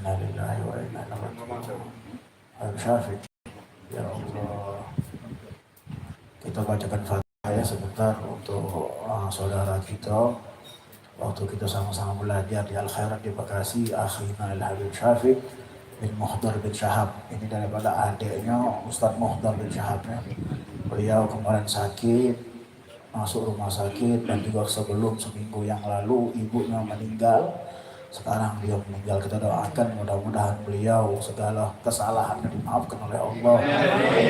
Inna lillahi wa inna ilaihi raji'un. Habib Syafiq, ya Allah, kita bacakan Fatihah ya sebentar untuk saudara kita. Waktu kita sama-sama belajar di Al-Khairat di Bekasi, akhina Habib Syafiq bin Muhdar bin Syahab. Ini daripada adiknya Ustadz Muhdar bin Syahab ya. Beliau kemarin sakit, masuk rumah sakit, dan juga sebelum seminggu yang lalu ibunya meninggal. Sekarang dia meninggal, kita doakan mudah-mudahan beliau segala kesalahannya dimaafkan oleh Allah,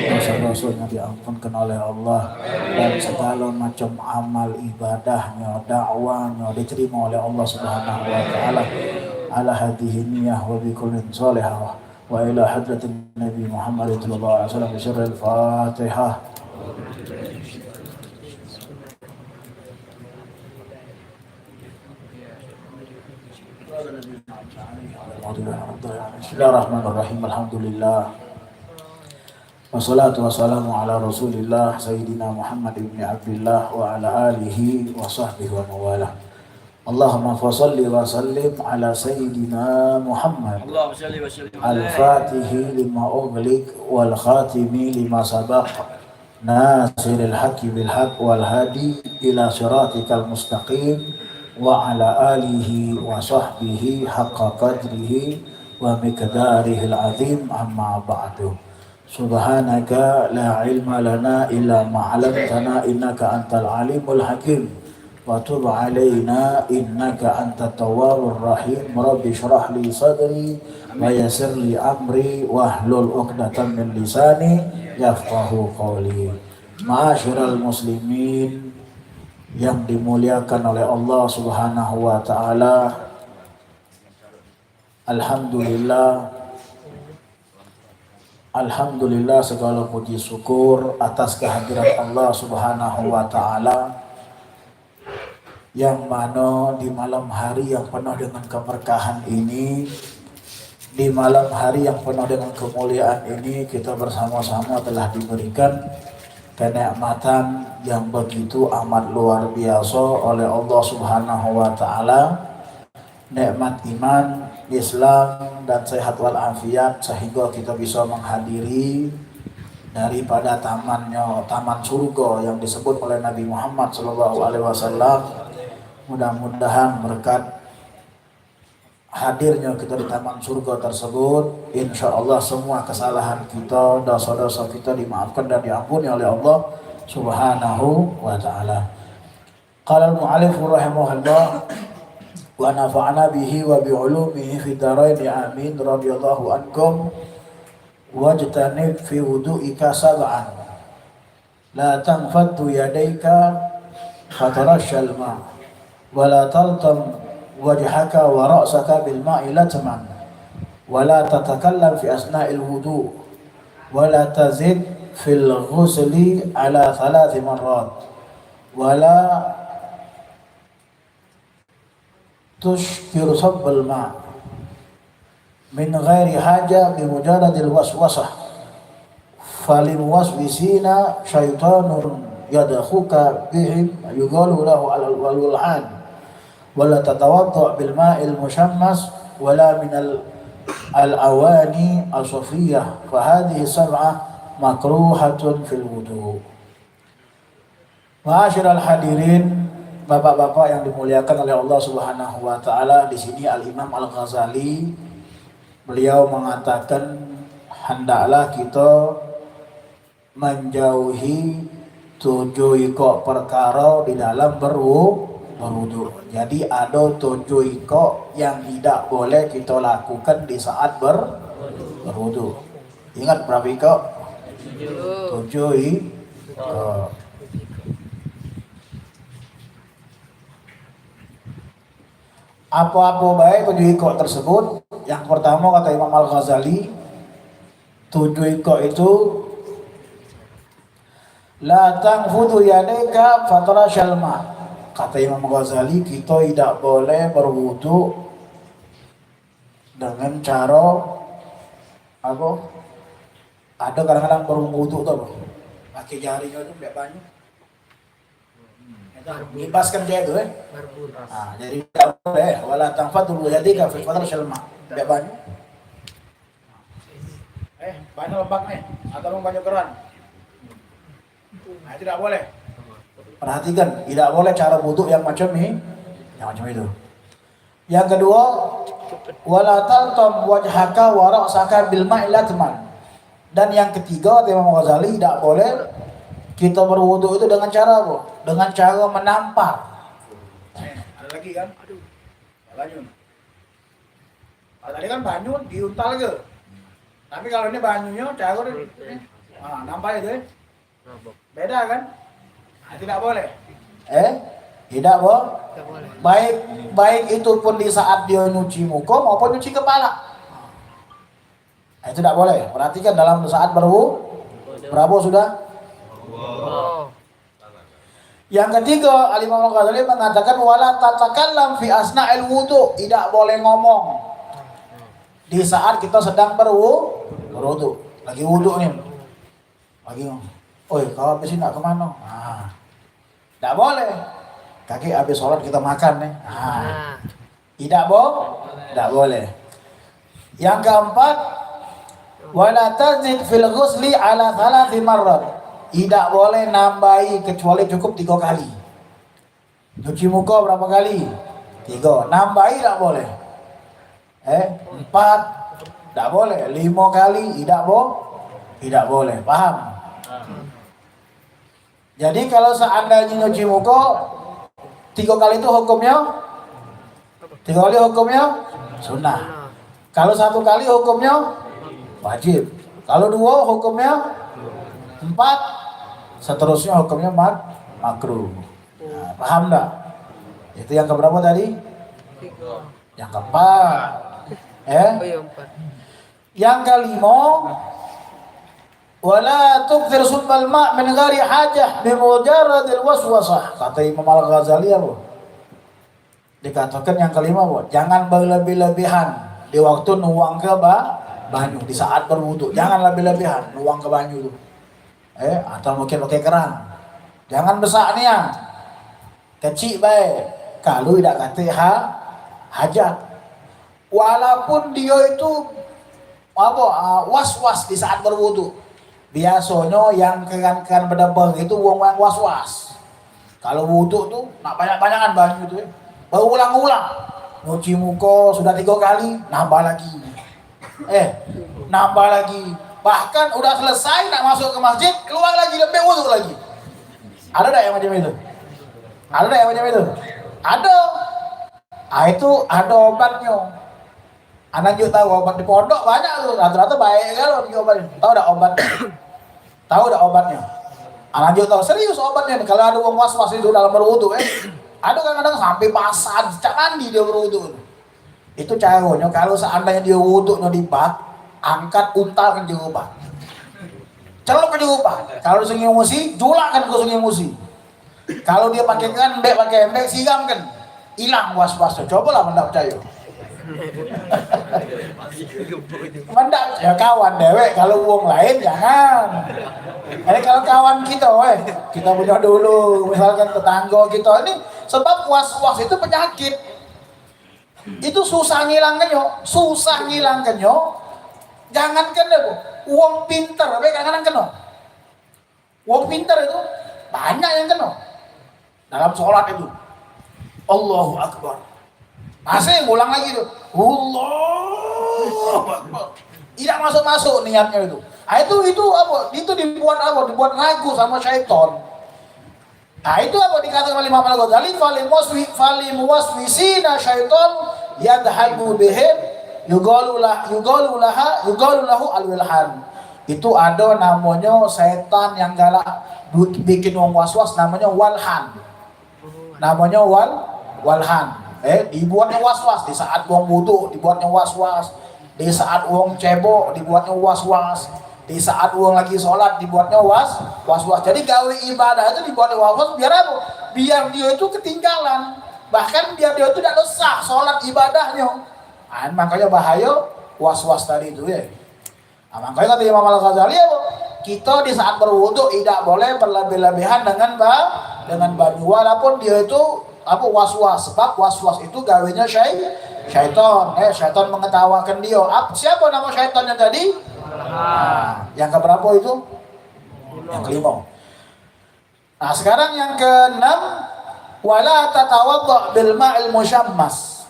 dosa-dosanya diampunkan oleh Allah, dan segala macam amal ibadahnya, dakwahnya diterima oleh Allah Subhanahu wa taala. Ala hadhihi niyyah wa bi kullin salihah wa ila hadratin Nabi Muhammad sallallahu alaihi wasallam bi sirril Fatihah. Bismillahirrahmanirrahim. Alhamdulillah. Wassalatu wassalamu ala Rasulillah Sayyidina Muhammad ibn Abdullah wa ala alihi wa sahbihi wa mawalah. Allahumma fasalli wa sallim ala Sayyidina Muhammad al-Fatihi lima ughliq wal khatimi lima sabaq nasiril haqqi bil haqq wal hadi ila siratikal mustaqim wa ala alihi wa sahbihi haqqa qadrihi wa miqdarihil azim, amma ba'du. Subhanaka la ilma lana illa ma 'allamtana innaka antal alimul hakim wa tub 'alaina innaka antat tawwabur rahim. Rabbi shrah li sadri wa yassir li amri wahlul 'uqdatam min lisani yafqahu qawli. Ma'asyiral muslimin yang dimuliakan oleh Allah Subhanahu wa taala, Alhamdulillah segala puji syukur atas kehadiran Allah Subhanahu wa taala, yang mana di malam hari yang penuh dengan keberkahan ini, di malam hari yang penuh dengan kemuliaan ini, kita bersama-sama telah diberikan kenikmatan yang begitu amat luar biasa oleh Allah Subhanahu wa taala, nikmat iman, Islam dan sehat walafiat, sehingga kita bisa menghadiri daripada taman surga yang disebut oleh Nabi Muhammad SAW. Mudah-mudahan berkat hadirnya kita di taman surga tersebut, insya Allah semua kesalahan kita, dosa-dosa kita dimaafkan dan diampuni oleh Allah Subhanahu wa ta'ala. Qala al-mu'allif rahimahullah wa nafa'ana bihi wa bi'ulumihi fi darain amin. Radhiyallahu ankum wajtanib fi wudu'ika sab'an la tanfaddu yadayka fatarashal ma wa la taltam wajhaka wa ra'saka bil ma'i latman wa la tatakallam fi asna'il wudu' wa la tazid fil ghusli ala 3 marrat wa la tushkir sabbal ma' min ghairi haja bi mujaradil waswasah falil waswisina syaitanun yadakhuka bihim yuqalu lahu al-walhan wala tatawadda' bil ma'il mushammas wala min al-awani as-safiyah fa hadhihi sab'ah makruhatun fil wudu'. Ma'asyiral hadirin, bapak-bapak yang dimuliakan oleh Allah Subhanahu wa taala, di sini Al-Imam Al-Ghazali beliau mengatakan hendaklah kita menjauhi 7 perkara di dalam berwudu. Jadi ada 7 yang tidak boleh kita lakukan di saat berwudu. Ingat berapa 7 apa-apa baik 7 tersebut. Yang pertama kata Imam Al-Ghazali, 7 itu la tanfudu yadayka fatarashal ma'. Kata Imam Ghazali, kita tidak boleh berwudu dengan cara apa? Ada kadang-kadang berwudu itu apa? Pakai jarinya itu biar banyak. Ngibaskan dia itu jadi tidak boleh. Wala tanfadu yadika fi fatarashal ma'. Biar banyak. banyak lembab nih atau banyak keran. Nah, tidak boleh. Perhatikan, tidak boleh cara wudu yang macam ini, yang macam itu. Yang kedua, wala taltam wajhaka wa ra'saka bil ma'i latman. Dan yang ketiga, Imam Ghazali, tidak boleh kita berwudu itu dengan cara apa? Dengan cara menampar. Ada lagi kan? Banyu. Tadi kan banyu diuntal ke. Tapi kalau ini banyunya cara nampak itu. Beda kan? Nah, tidak boleh. Tidak boleh. Baik itu pun di saat dia nyuci muka maupun nyuci kepala. Nah, itu tidak boleh. Perhatikan dalam saat berwudu. Berapa sudah? Yang ketiga, Al-Imam Al-Ghazali mengatakan wala tatakallam fi asna'il wudu, tidak boleh ngomong di saat kita sedang berwudu. Lagi wudu nih. Lagi ngomong. Oi, kau habis ini nak kemana? Tidak boleh. Kaki habis sholat kita makan nih. Tidak boleh. Yang keempat, wala tazid fil ghusli ala 3 marrat. Tidak boleh nambahi kecuali cukup 3 kali. Cuci muka berapa kali? 3. Nambahi tidak boleh. 4 tidak boleh. 5 kali tidak boleh. Paham? Jadi kalau seandainya nyuci muka 3 kali itu hukumnya 3 kali hukumnya sunnah. Kalau 1 kali hukumnya wajib. Kalau 2 hukumnya 4, seterusnya hukumnya makruh. Nah, paham enggak? Itu yang keberapa tadi? 3. Yang keempat. 4. Yang kelima, wala tukthir subbal ma' min ghairi hajah bi mujarradil waswasah. Kata Imam Al-Ghazali apa? Dikatakan yang kelima, jangan berlebih-lebihan di waktu nuang ke banyu di saat berwudu. Jangan lebih-lebihan nuang ke banyu itu. Atau mungkin pakai keran. Jangan besarnya. Kecil baik. Kalau tidak kata hajat. Walaupun dia itu was-was di saat berwudu. Biasanya yang keran berdebang itu wong was-was. Kalau wudu tuh nak banyak-banyakan banyu itu. Berulang-ulang. Nyuci muka sudah 3 kali, nambah lagi. Nambah lagi. Bahkan udah selesai nak masuk ke masjid, keluar lagi lebih wudu lagi. Ada tak yang macam itu? Ada. Itu ada obatnya. Anak juga tahu obat di pondok banyak tuh, rata-rata baik kalau diobatin. Tahu dah obatnya. Anak juga tahu serius obatnya. Kalau ada orang was-was itu dalam berwudu, ada kadang-kadang sampai basah, cak mandi dia berwudu. Itu caranya kalau seandainya dia wudu di bak, angkat untal ke jauh. Celok ke jauh. Kalau sungai musi, julakkan ke sungai musi. Kalau dia pakai embek, siram kan. Hilang was-wasnya. Cobalah mendak percaya. Mendak ya kawan dewek, kalau uang lain jangan. Kalau kawan kita, kita punya dulu, misalkan tetangga kita ini, sebab was-was itu penyakit. Itu susah ngilangkannya. Jangankan deh, uang pinter, kadang-kadang kena. Uang pinter itu banyak yang kena. Dalam sholat itu, Allahu Akbar. Masih ngulang lagi tuh, Allahu Akbar. Tidak masuk niatnya itu. Itu apa? Itu dibuat apa? Dibuat ragu sama syaitan. Itu apa dikatakan oleh Imam Al-Ghazali, falimuwaswisina syaitan yadhabu bihim yugalu lahu al-wilhan. Itu ada namanya setan yang galak bikin orang was-was, namanya walhan. Walhan. Dibuatnya was-was di saat wong wudu, dibuatnya was-was. Di saat wong cebok, dibuatnya was-was. Di saat wong lagi sholat, dibuatnya was-was. Jadi gawe ibadah itu dibuatnya was-was biar apa? Biar dia itu ketinggalan. Bahkan biar dia itu tidak sah sholat ibadahnya. Makanya bahaya was-was tadi itu ya. Makanya kata Imam Al-Ghazali, kita di saat berwudu tidak boleh berlebih-lebihan dengan banyu, walaupun dia itu was-was. Sebab was-was itu gawenya syaitan. Syaitan mengetawakan dia. Siapa nama syaitannya tadi? Yang keberapa itu? Yang kelima. Nah, sekarang yang keenam, wala tatawadda bil ma'il musyammas.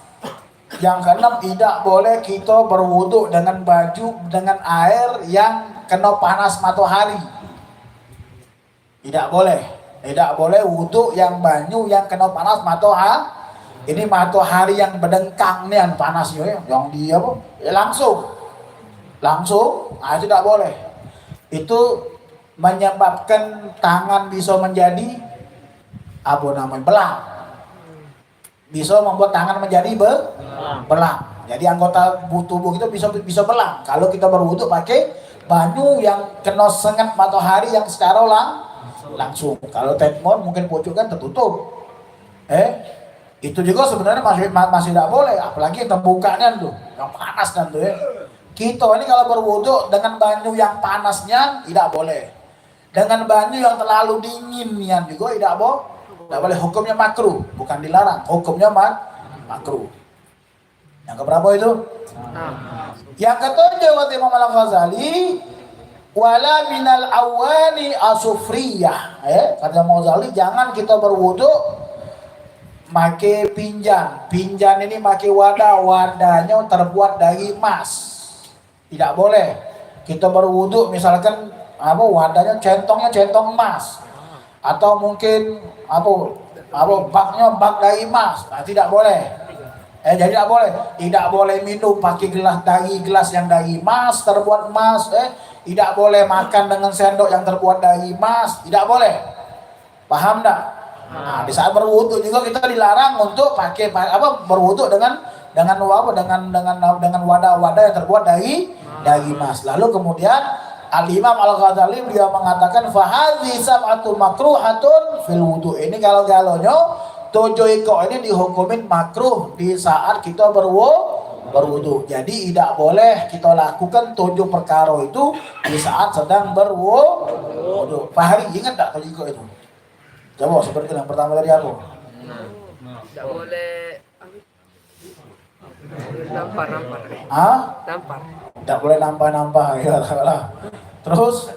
Yang keenam, tidak boleh kita berwudu dengan dengan air yang kena panas matahari. Tidak boleh. Tidak boleh wudu yang banyu yang kena panas matahari. Ini matahari yang berdengkang nih, yang panasnya, yang dia apa? Ya langsung, tidak boleh. Itu menyebabkan tangan bisa menjadi apa namanya belang. Bisa membuat tangan menjadi belang. Jadi anggota tubuh kita bisa belang kalau kita berwudu pakai banyu yang kena sengat matahari yang secara langsung. Kalau temon mungkin pucuk kan tertutup. Itu juga sebenarnya masih tidak boleh, apalagi terbukanya tuh, yang panas kan tuh ya. Kita ini kalau berwudu dengan banyu yang panasnya tidak boleh. Dengan banyu yang terlalu dinginnya juga tidak boleh. Hukumnya makruh, bukan dilarang. Hukumnya makruh. Yang keberapa itu? Yang ketujuh kata Imam Al-Ghazali, wala minal awani asufriyah. Kata Imam Al-Ghazali, jangan kita berwudu make pinjan ini make wadahnya terbuat dari emas. Tidak boleh kita berwudu misalkan wadahnya centong emas, atau mungkin baknya bak dari emas. Nah, tidak boleh. Jadi tidak boleh minum pakai gelas yang dari emas, terbuat emas. Tidak boleh makan dengan sendok yang terbuat dari emas. Tidak boleh. Paham tak? Nah, di saat berwudu juga kita dilarang untuk pakai berwudu dengan wadah-wadah yang terbuat dari emas. Lalu kemudian Al-Imam Al-Ghazali beliau mengatakan fahadzi sab'atu makruhatun fil wudu. Ini kalau-galonyo 7 ekor ini dihukumin makruh di saat kita berwudu. Jadi tidak boleh kita lakukan 7 perkara itu di saat sedang berwudu. Pak Hari ingat tak 7 ekor itu? Coba seperti yang pertama dari aku. Tidak boleh nampar. Nampar. Tidak boleh nampar ya lah. Terus?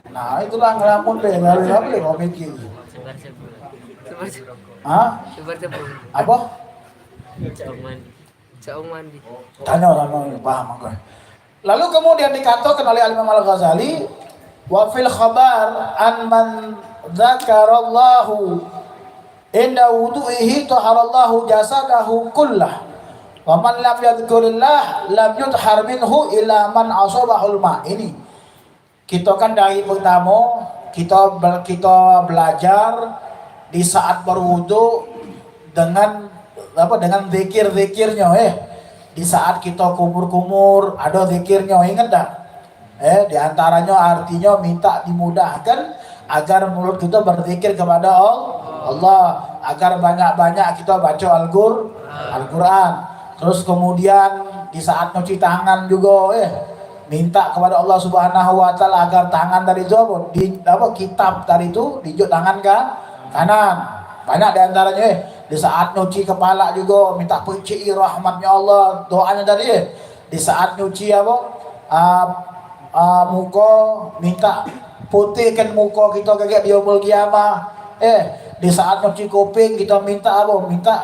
Nah itulah ngelamun deh, ngelamun kau mikir. Apa? Cak mandi. Tanya sama paham aku. Lalu kemudian dikatakan oleh Imam Al-Ghazali, wa fil khabar an man dzakarallahu inda wudu'ihi taharallahu jasadahu kullah wa man lam yadhkurillah lam yuthar minhu ila man asabahul ma. Ini kita kan dari pertama kita belajar di saat berwudu dengan zikir-zikirnya di saat kita kumur-kumur ada zikirnya, ingat tak? Di antaranya artinya minta dimudahkan agar mulut kita berzikir kepada Allah, agar banyak-banyak kita baca Al-Quran. Terus kemudian di saat nyuci tangan juga minta kepada Allah Subhanahu wa taala agar tangan tadi itu kitab tadi itu dijuk tangan ke kanan. Banyak di antaranya di saat nyuci kepala juga minta puji rahmatnya Allah, doanya tadi di saat nyuci muka minta putihkan muka kita kayak di yaumul qiyamah. Di saat nyuci kuping kita minta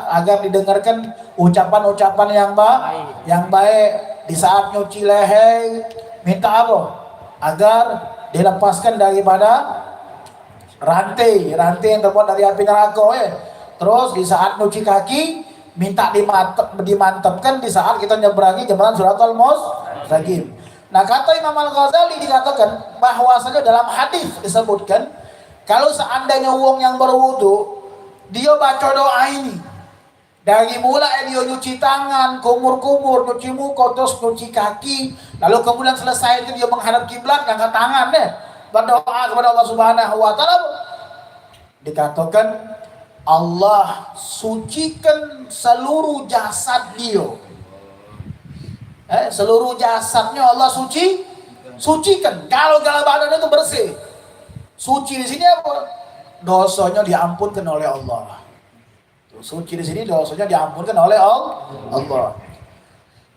agar didengarkan ucapan-ucapan yang baik. Di saat nyuci leher minta agar dilepaskan daripada rantai yang terbuat dari api neraka. Terus di saat nyuci kaki minta dimantapkan di saat kita nyeberangi jembatan Shiratal Mustaqim. Nah, kata Imam Al-Ghazali dikatakan bahwasanya dalam hadis disebutkan kalau seandainya wong yang berwudu dia baca doa ini dari mulai dia nyuci tangan, kumur-kumur, nyuci muka, terus nyuci kaki, lalu kemudian selesai itu dia menghadap kiblat, angkat tangan berdoa kepada Allah Subhanahu wa taala, dikatakan Allah sucikan seluruh jasad dia. Seluruh jasadnya Allah sucikan. Kalau badannya itu bersih. Suci di sini apa? Dosanya diampunkan oleh Allah. Suci di sini dosanya diampunkan oleh Allah.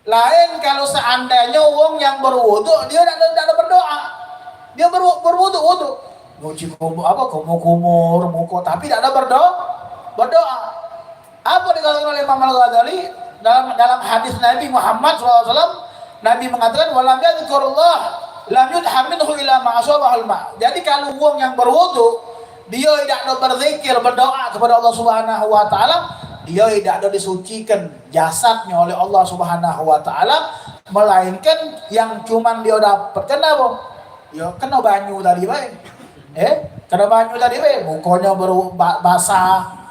Lain kalau seandainya wong yang berwudu dia tidak berdoa. Dia berwudu. Nyuci kumur, muko, tapi tidak ada berdoa. Apa dikatakan oleh Imam Al-Ghazali dalam hadis Nabi Muhammad SAW? Nabi mengatakan walam yadhkurullah lam yudham minhu ila ma'asabahul ma'. Jadi kalau wong yang berwudu dia tidak ada berzikir, berdoa kepada Allah Subhanahu wa taala, dia tidak ada disucikan jasadnya oleh Allah Subhanahu wa taala, melainkan yang cuman dia dapatkan apa? Ya kena banyu tadi bae. Kena banyu tadi bae, mukanya basah,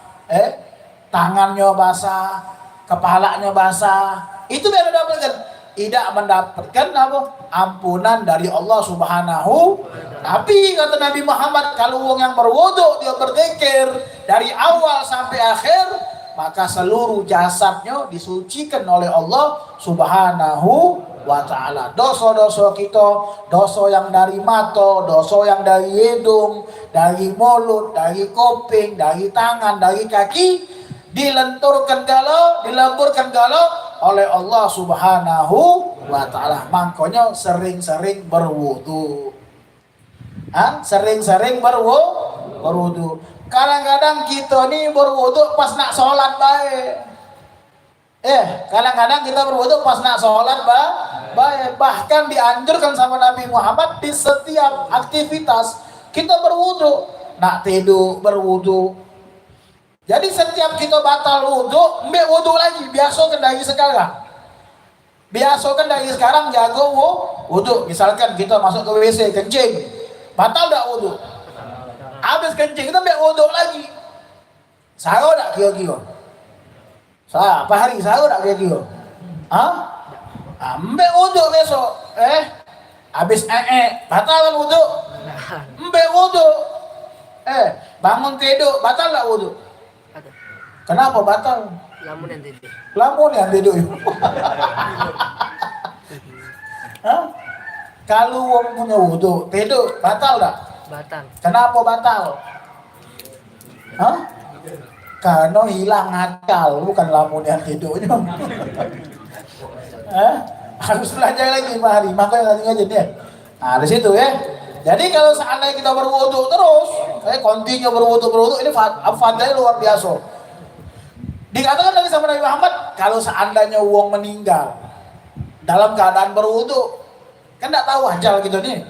tangannya basah, kepalanya basah. Itu dia dapatkan. Tidak mendapatkan apa? Ampunan dari Allah Subhanahu. Tapi kata Nabi Muhammad, kalau wong yang berwudu dia berzikir dari awal sampai akhir, maka seluruh jasadnya disucikan oleh Allah Subhanahu wa ta'ala. Dosa-dosa kita, dosa yang dari mata, dosa yang dari hidung, dari mulut, dari kuping, dari tangan, dari kaki, dilenturkan galau, dilemburkan galau oleh Allah Subhanahu wa ta'ala. Makanya sering-sering berwudu. Sering-sering berwudu. Kadang-kadang kita ni berwudu pas nak sholat baik. Kadang-kadang kita berwudu pas nak sholat baik. Bahkan dianjurkan sama Nabi Muhammad di setiap aktivitas kita berwudu. Nak tidur berwudu. Jadi setiap kita batal wudu, ambil wudu lagi. Biasakan dari sekarang. Biasakan dari sekarang jaga wudu. Misalkan kita masuk ke WC kencing, batal tak wudu? Habis kencing kita ambil wudu lagi. Sahur tak kira-kira? Apa hari sahur tak kira-kira? Ambil wudu besok. Habis batal kan wudu? Ambil wudu. Bangun tidur, batal tak wudu? Kenapa batal? Lamun yang tidur. Lamun yang tidur. Kalau wong punya wudu, tidur batal tak? Batal. Kenapa batal? Karena hilang akal, bukan lamun yang tidurnya. Harus belajar lagi Pak Hari, makanya lagi ngaji dia. Nah di situ ya. Jadi kalau seandainya kita berwudu terus, continue berwudu, ini fadilnya luar biasa. Dikatakan lagi sama Nabi Muhammad, kalau seandainya wong meninggal dalam keadaan berwudu, kan tidak tahu ajal gitu nih.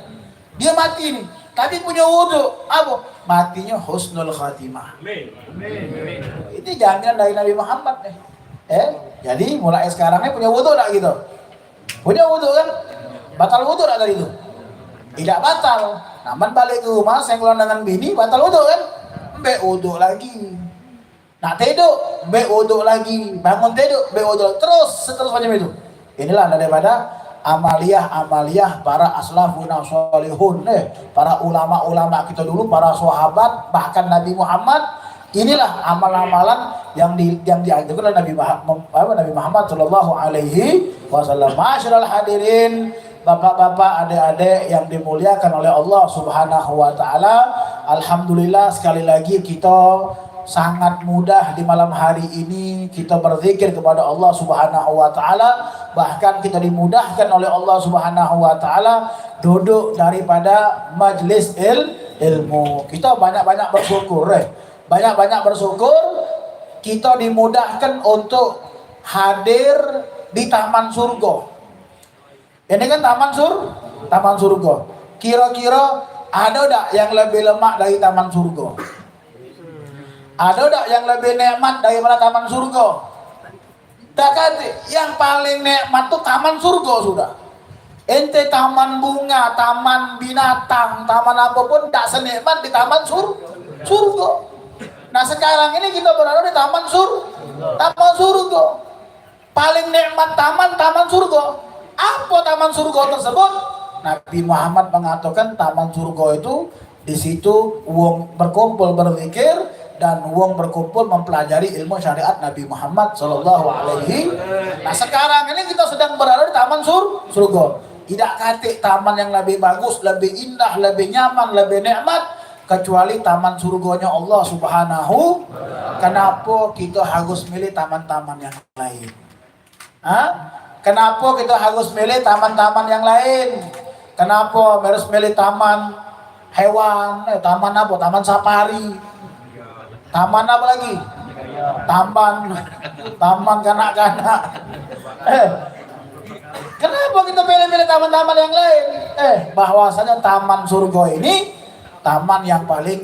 Dia mati nih, tapi punya wudu. Apa? Matinya husnul khatimah. Ini jaminan dari Nabi Muhammad nih. Jadi mulai sekarang ini punya wudu tak gitu? Punya wudu kan? Batal wudu tak dari itu? Tidak batal. Namun balik ke rumah, senggolan dengan bini, batal wudu kan? Mbak wudu lagi. Nak tidur, mbak wudu lagi. Bangun tidur, mbak wudu lagi. Terus seterusnya itu. Inilah daripada amaliyah para aslafun sholihun, para ulama-ulama kita dulu, para sahabat, bahkan Nabi Muhammad. Inilah amal-amalan yang dianjurkan oleh Nabi Muhammad sallallahu alaihi wasallam. Masyarul hadirin, bapak-bapak, adik-adik yang dimuliakan oleh Allah Subhanahu wa taala. Alhamdulillah sekali lagi kita sangat mudah di malam hari ini kita berzikir kepada Allah Subhanahu wa taala, bahkan kita dimudahkan oleh Allah Subhanahu wa taala duduk daripada majlis ilmu. Kita banyak-banyak bersyukur, banyak-banyak bersyukur kita dimudahkan untuk hadir di taman surga. Ini kan taman surga. Kira-kira ada tak yang lebih lemak dari taman surga? Ada tak yang lebih nikmat daripada taman surga? Tak kata, yang paling nikmat tuh taman surga sudah. Ente taman bunga, taman binatang, taman apapun tak senikmat di taman surga. Nah sekarang ini kita berada di taman surga. Paling nikmat taman surga. Apa taman surga tersebut? Nabi Muhammad mengatakan taman surga itu di situ wong berkumpul berzikir dan wong berkumpul mempelajari ilmu syariat Nabi Muhammad sallallahu alaihi. Nah sekarang ini kita sedang berada di taman surga. Tidak kata taman yang lebih bagus, lebih indah, lebih nyaman, lebih nikmat kecuali taman surganya Allah Subhanahu. Kenapa kita harus milih taman-taman yang lain? Kenapa kita harus milih taman-taman yang lain? Kenapa harus milih taman hewan? Taman apa? Taman safari. Taman apa lagi? Taman kanak-kanak. Kenapa kita pilih-pilih taman-taman yang lain? Bahwasanya taman surga ini taman yang paling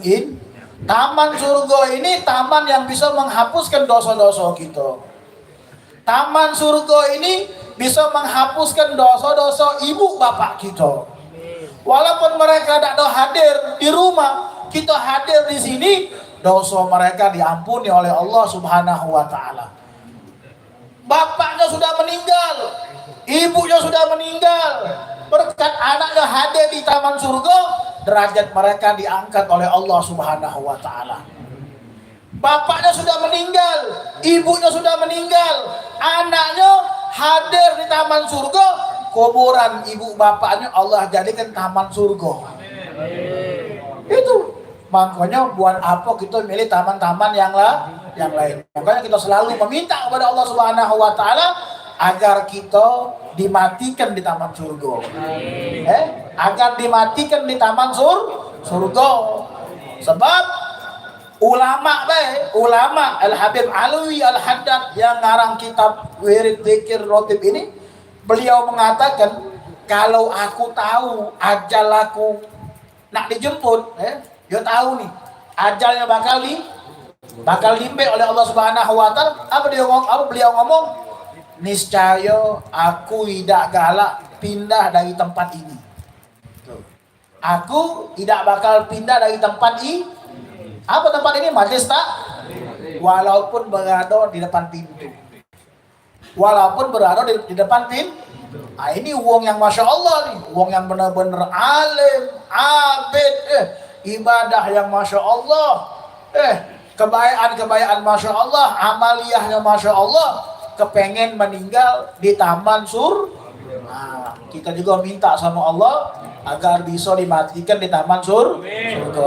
taman surga ini taman yang bisa menghapuskan dosa-dosa kita. Taman surga ini bisa menghapuskan dosa-dosa ibu bapak kita. Walaupun mereka tidak ada hadir di rumah, kita hadir di sini, dosa mereka diampuni oleh Allah Subhanahu wa taala. Bapaknya sudah meninggal, ibunya sudah meninggal. Berkat anaknya hadir di taman surga, derajat mereka diangkat oleh Allah Subhanahu wa taala. Bapaknya sudah meninggal, ibunya sudah meninggal, anaknya hadir di taman surga, kuburan ibu bapaknya Allah jadikan taman surga. Itu makanya buat apa kita milih taman-taman yang lain. Makanya kita selalu meminta kepada Allah Subhanahu wa taala agar kita dimatikan di taman surga. Agar dimatikan di taman surga. Sebab ulama Al-Habib Alwi Al-Haddad yang ngarang kitab Wirid Dzikir Rotib ini, beliau mengatakan kalau aku tahu ajal aku nak dijemput, dia tahu nih ajalnya bakal diimbe oleh Allah Subhanahu wa taala. Apa beliau ngomong? Niscaya aku tidak galak pindah dari tempat ini. Aku tidak bakal pindah dari tempat ini. Apa tempat ini? Majlis tak? Walaupun berada di depan pintu. Walaupun berada di depan pintu. Nah, ini uang yang Masya Allah nih. Uang yang benar-benar alim, abid, ibadah yang Masya Allah. Kebayaan Masya Allah, amaliyahnya Masya Allah. Kepengen meninggal di taman Nah, kita juga minta sama Allah agar bisa dimatikan di taman surga.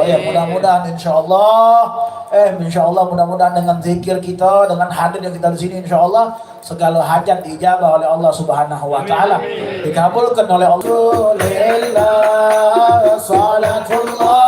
Ya, mudah-mudahan insyaallah mudah-mudahan dengan zikir kita, dengan hadir yang kita di sini, insyaallah segala hajat dijabah oleh Allah Subhanahu wa taala, dikabulkan oleh Allah. Salatullah